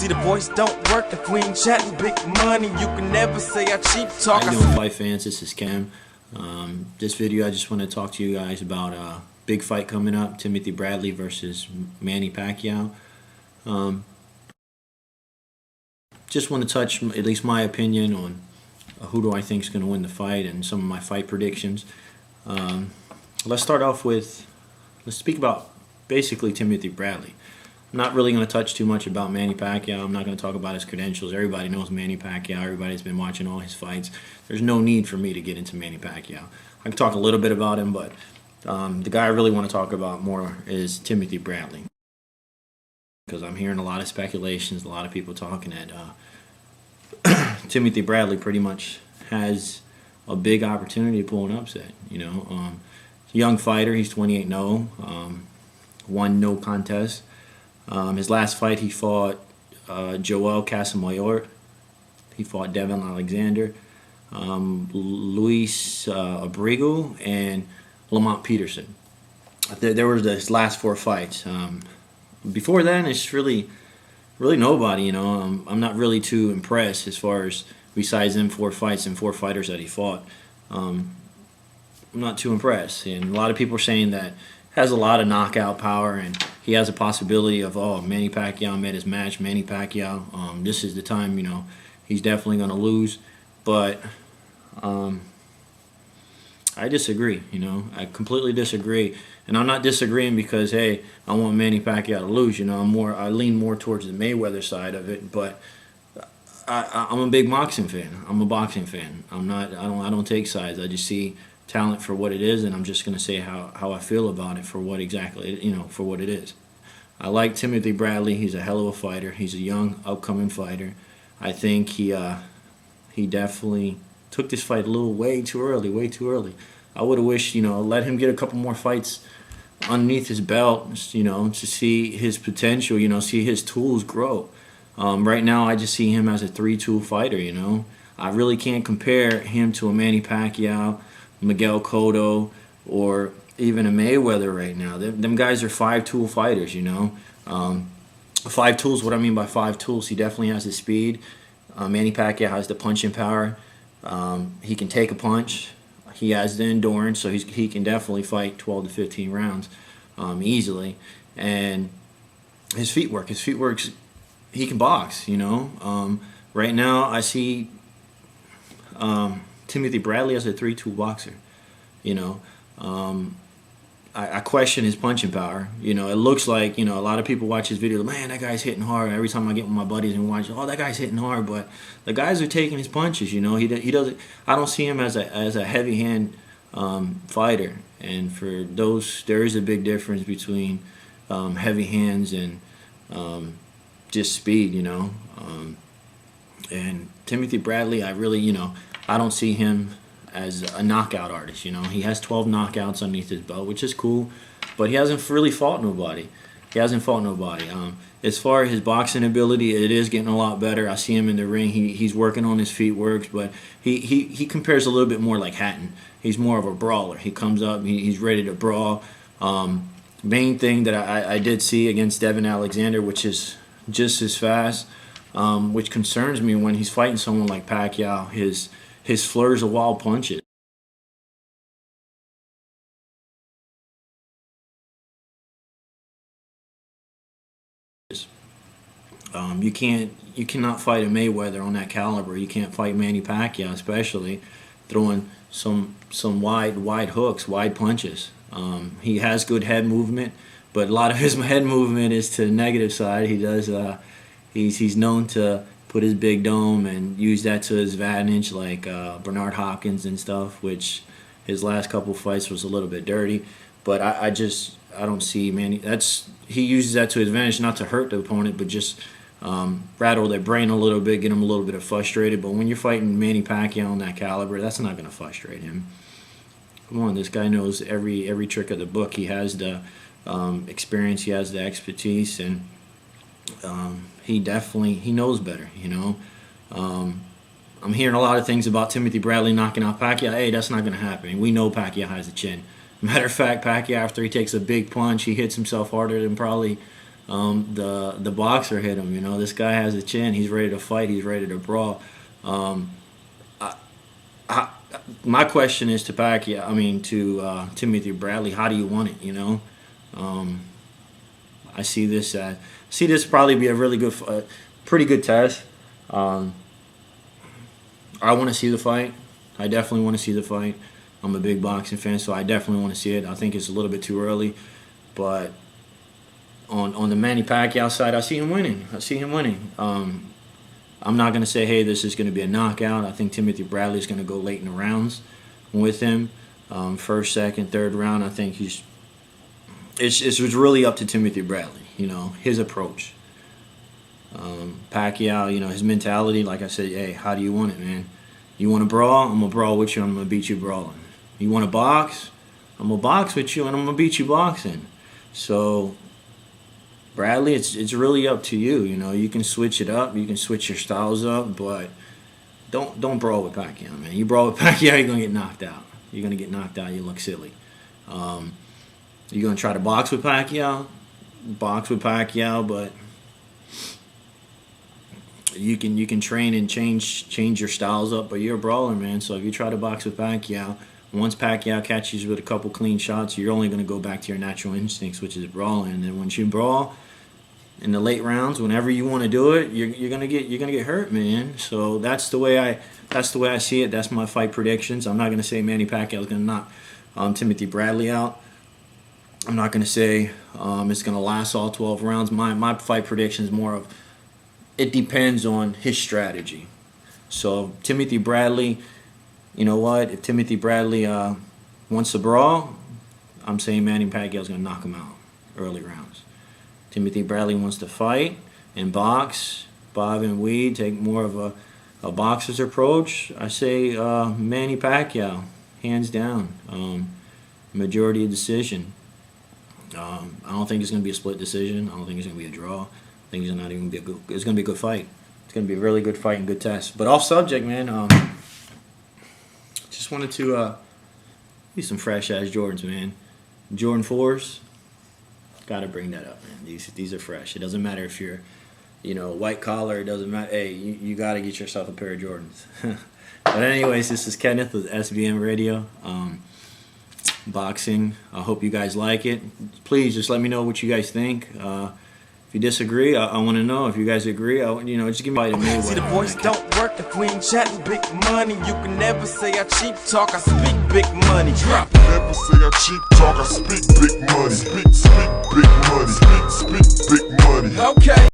See, the voice don't work if we ain't chatting big money. You can never say I cheap talk. How you doing, fight fans? This is Cam. This video, I just want to talk to you guys about a big fight coming up, Timothy Bradley versus Manny Pacquiao. Just want to touch at least my opinion on who do I think is going to win the fight and some of my fight predictions. Let's start off with, let's speak about basically Timothy Bradley. I'm not really going to touch too much about Manny Pacquiao. I'm not going to talk about his credentials. Everybody knows Manny Pacquiao. Everybody's been watching all his fights. There's no need for me to get into Manny Pacquiao. I can talk a little bit about him, but the guy I really want to talk about more is Timothy Bradley. Because I'm hearing a lot of speculations, a lot of people talking that Timothy Bradley pretty much has a big opportunity to pull an upset. You know, young fighter, he's 28-0, won no contest. His last fight, he fought Joel Casamayor. He fought Devin Alexander, Luis Abrego, and Lamont Peterson. There were his last 4 fights. Before that, it's really nobody. You know, I'm not really too impressed as far as besides them 4 fights and 4 fighters that he fought. I'm not too impressed, and a lot of people are saying that has a lot of knockout power, and he has a possibility of, oh, Manny Pacquiao met his match. Manny Pacquiao, this is the time, you know, he's definitely going to lose. But I disagree, you know. I completely disagree. And I'm not disagreeing because, hey, I want Manny Pacquiao to lose. You know, I lean more towards the Mayweather side of it. But I'm a big boxing fan. I'm a boxing fan. I don't take sides. I just see talent for what it is, and I'm just going to say how I feel about it for what exactly, you know, for what it is. I like Timothy Bradley. He's a hell of a fighter. He's a young, upcoming fighter. I think he definitely took this fight a little way too early. I would have wished, you know, let him get a couple more fights underneath his belt, you know, to see his potential, you know, see his tools grow. Right now, I just see him as a 3-tool fighter, you know. I really can't compare him to a Manny Pacquiao, Miguel Cotto, or even a Mayweather right now. Them guys are 5-tool fighters, you know. 5 tools, what I mean by 5 tools, he definitely has the speed. Manny Pacquiao has the punching power. He can take a punch. He has the endurance, so he can definitely fight 12 to 15 rounds easily. And his feet work. He can box, you know. Right now, I see Timothy Bradley as a 3-tool boxer. You know, I question his punching power. You know, it looks like, you know, a lot of people watch his video, man, that guy's hitting hard. Every time I get with my buddies and watch, oh, that guy's hitting hard. But the guys are taking his punches. You know, he doesn't. I don't see him as a heavy hand fighter. And for those, there is a big difference between heavy hands and just speed. You know, and Timothy Bradley, I really, you know, I don't see him as a knockout artist. You know, he has 12 knockouts underneath his belt, which is cool, but he hasn't really fought nobody. As far as his boxing ability, it is getting a lot better. I see him in the ring. He's working on his feet works, but he compares a little bit more like Hatton. He's more of a brawler. He comes up, he's ready to brawl. Main thing that I did see against Devin Alexander, which is just as fast, which concerns me when he's fighting someone like Pacquiao, his flurries of wild punches. You cannot fight a Mayweather on that caliber. You can't fight Manny Pacquiao, especially throwing some wide hooks, wide punches. He has good head movement, but a lot of his head movement is to the negative side. He does. He's known to put his big dome and use that to his advantage, like Bernard Hopkins and stuff, which his last couple fights was a little bit dirty. But I don't see Manny. He uses that to his advantage, not to hurt the opponent, but just rattle their brain a little bit, get him a little bit frustrated. But when you're fighting Manny Pacquiao on that caliber, that's not going to frustrate him. Come on, this guy knows every trick of the book. He has the experience, he has the expertise, and he knows better, you know. I'm hearing a lot of things about Timothy Bradley knocking out Pacquiao. Hey, that's not going to happen. We know Pacquiao has a chin. Matter of fact, Pacquiao, after he takes a big punch, he hits himself harder than probably the boxer hit him. You know, this guy has a chin. He's ready to fight. He's ready to brawl. My question is to Pacquiao. I mean, to Timothy Bradley. How do you want it? You know, I see this probably be a really good, pretty good test. I want to see the fight. I definitely want to see the fight. I'm a big boxing fan, so I definitely want to see it. I think it's a little bit too early, but on the Manny Pacquiao side, I see him winning. I'm not going to say, hey, this is going to be a knockout. I think Timothy Bradley is going to go late in the rounds with him. First, second, third round, I think it's really up to Timothy Bradley, you know, his approach. Pacquiao, you know, his mentality, like I said, hey, how do you want it, man? You want to brawl? I'm going to brawl with you, and I'm going to beat you brawling. You want to box? I'm going to box with you, and I'm going to beat you boxing. So, Bradley, it's really up to you. You know, you can switch it up, you can switch your styles up, but don't brawl with Pacquiao, man. You brawl with Pacquiao, you're gonna get knocked out. You're gonna get knocked out. You look silly. You're gonna try to box with Pacquiao, but you can train and change your styles up. But you're a brawler, man. So if you try to box with Pacquiao, once Pacquiao catches you with a couple clean shots, you're only going to go back to your natural instincts, which is brawling. And then once you brawl in the late rounds, whenever you want to do it, you're gonna get hurt, man. So that's the way I see it. That's my fight predictions. I'm not going to say Manny Pacquiao is going to knock Timothy Bradley out. I'm not going to say it's going to last all 12 rounds. My fight prediction is more of, it depends on his strategy. So Timothy Bradley, you know what? If Timothy Bradley wants to brawl, I'm saying Manny Pacquiao is going to knock him out early rounds. Timothy Bradley wants to fight and box, bob and weed, take more of a boxer's approach. I say Manny Pacquiao, hands down, majority decision. I don't think it's going to be a split decision. I don't think it's going to be a draw. I think it's not even be a good. It's going to be a good fight. It's going to be a really good fight and good test. But off subject, man. Just wanted to use some fresh ass Jordans, man. Jordan 4s. Gotta bring that up, man. These are fresh. It doesn't matter if you're, you know, white collar. It doesn't matter. Hey, you gotta get yourself a pair of Jordans. But anyways, this is Kenneth with SBM Radio. Boxing. I hope you guys like it. Please just let me know what you guys think. If you disagree, I want to know. If you guys agree, just give me a Mayweather. See, the voice don't work if we ain't chatting big money. You can never say I cheap talk, I speak big money. Drop. Never say I cheap talk, I speak big money. Speak big money. Speak big money. Okay.